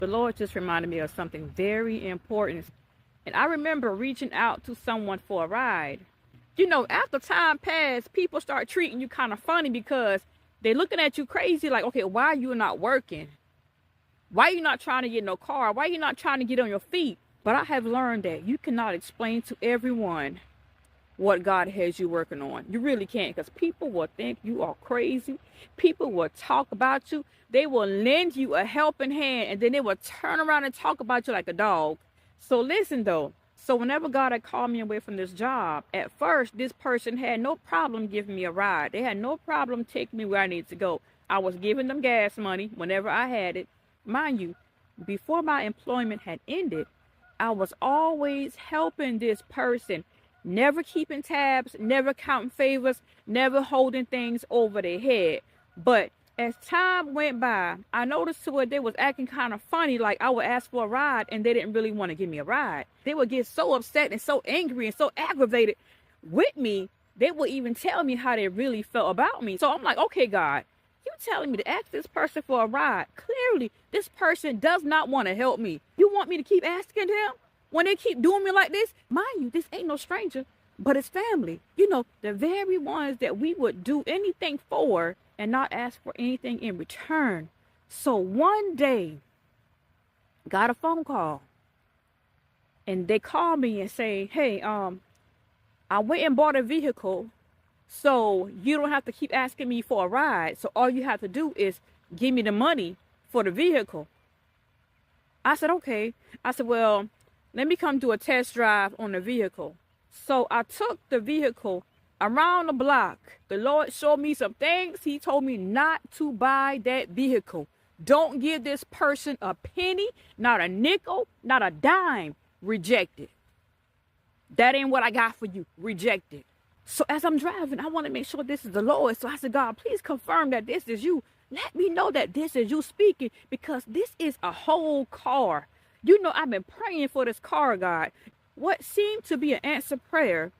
The Lord just reminded me of something very important. And I remember reaching out to someone for a ride. You know, after time passed, people start treating you kind of funny because they're looking at you crazy like, okay, why are you not working? Why are you not trying to get no car? Why are you not trying to get on your feet? But I have learned that you cannot explain to everyone what God has you working on. You really can't, because people will think you are crazy. People will talk about you. They will lend you a helping hand, and then they will turn around and talk about you like a dog. So listen though. So whenever God had called me away from this job, at first, this person had no problem giving me a ride. They had no problem taking me where I needed to go. I was giving them gas money whenever I had it. Mind you, before my employment had ended, I was always helping this person, never keeping tabs, never counting favors, never holding things over their head. But as time went by, I noticed to where they was acting kind of funny, like I would ask for a ride and they didn't really want to give me a ride. They would get so upset and so angry and so aggravated with me, they would even tell me how they really felt about me. So I'm like, okay, God, you telling me to ask this person for a ride. Clearly, this person does not want to help me. You want me to keep asking them when they keep doing me like this? Mind you, this ain't no stranger, but it's family. You know, the very ones that we would do anything for and not ask for anything in return. So one day, got a phone call. And they called me and say, hey, I went and bought a vehicle, so you don't have to keep asking me for a ride. So all you have to do is give me the money for the vehicle. I said, okay. I said, well, let me come do a test drive on the vehicle. So I took the vehicle around the block. The Lord showed me some things. He told me not to buy that vehicle. Don't give this person a penny, not a nickel, not a dime. Reject it. That ain't what I got for you. Reject it. So as I'm driving, I want to make sure this is the Lord. So I said, God, please confirm that this is you. Let me know that this is you speaking, because this is a whole car. You know, I've been praying for this car, God. What seemed to be an answered prayer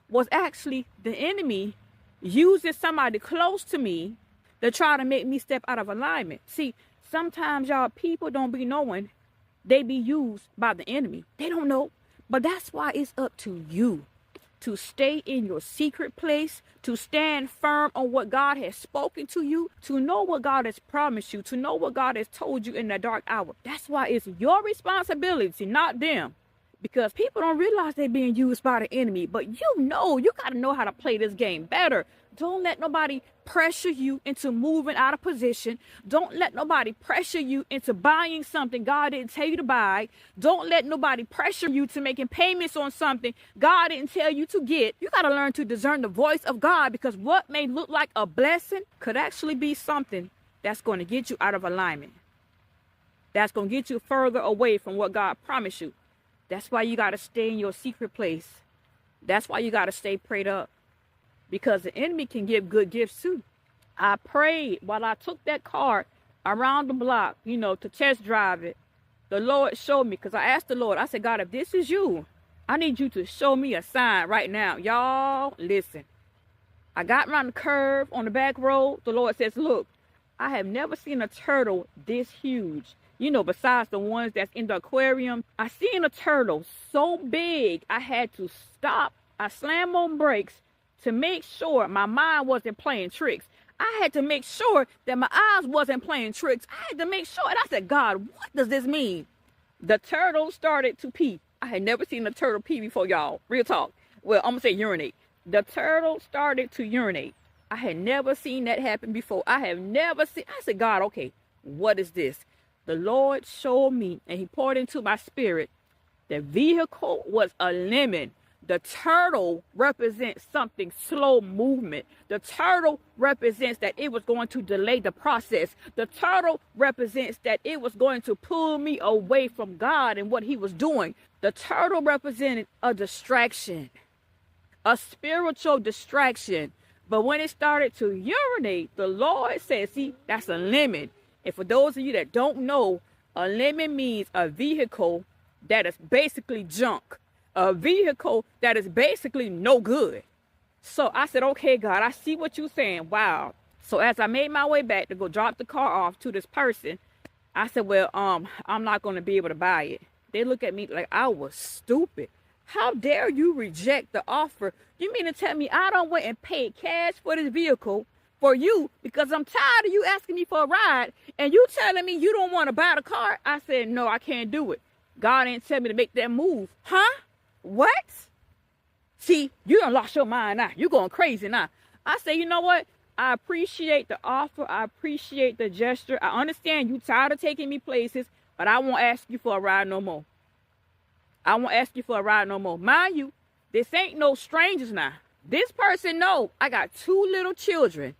was actually the enemy using somebody close to me to try to make me step out of alignment. See, sometimes y'all, people don't be knowing they be used by the enemy. They don't know. But that's why it's up to you to stay in your secret place, to stand firm on what God has spoken to you, to know what God has promised you, to know what God has told you in the dark hour. That's why it's your responsibility, not them. Because people don't realize they're being used by the enemy. But you got to know how to play this game better. Don't let nobody pressure you into moving out of position. Don't let nobody pressure you into buying something God didn't tell you to buy. Don't let nobody pressure you to making payments on something God didn't tell you to get. You got to learn to discern the voice of God, because what may look like a blessing could actually be something that's going to get you out of alignment. That's going to get you further away from what God promised you. That's why you got to stay in your secret place. That's why you got to stay prayed up. Because the enemy can give good gifts too. I prayed while I took that car around the block, to test drive it. The Lord showed me, because I asked the Lord, I said, God, if this is you, I need you to show me a sign right now. Y'all, listen. I got around the curve on the back road. The Lord says, look, I have never seen a turtle this huge. Besides the ones that's in the aquarium, I seen a turtle so big, I had to stop. I slammed on brakes to make sure my mind wasn't playing tricks. I had to make sure that my eyes wasn't playing tricks. I had to make sure. And I said, God, what does this mean? The turtle started to pee. I had never seen a turtle pee before, y'all. Real talk. Well, I'm going to say urinate. The turtle started to urinate. I had never seen that happen before. I said, God, okay, what is this? The Lord showed me, and he poured into my spirit. The vehicle was a lemon. The turtle represents something slow movement. The turtle represents that it was going to delay the process. The turtle represents that it was going to pull me away from God and what he was doing. The turtle represented a distraction, a spiritual distraction. But when it started to urinate, the Lord said, see, that's a lemon. And for those of you that don't know, a lemon means a vehicle that is basically junk. A vehicle that is basically no good. So I said, okay, God, I see what you're saying. Wow. So as I made my way back to go drop the car off to this person, I said, well, I'm not going to be able to buy it. They look at me like I was stupid. How dare you reject the offer? You mean to tell me I don't went and paid cash for this vehicle for you because I'm tired of you asking me for a ride and you telling me you don't want to buy the car? I said, no, I can't do it. God didn't tell me to make that move. Huh? What? See, you done lost your mind now. You going crazy now. I said, you know what? I appreciate the offer. I appreciate the gesture. I understand you tired of taking me places, but I won't ask you for a ride no more. I won't ask you for a ride no more. Mind you, this ain't no strangers now. This person know I got 2 little children.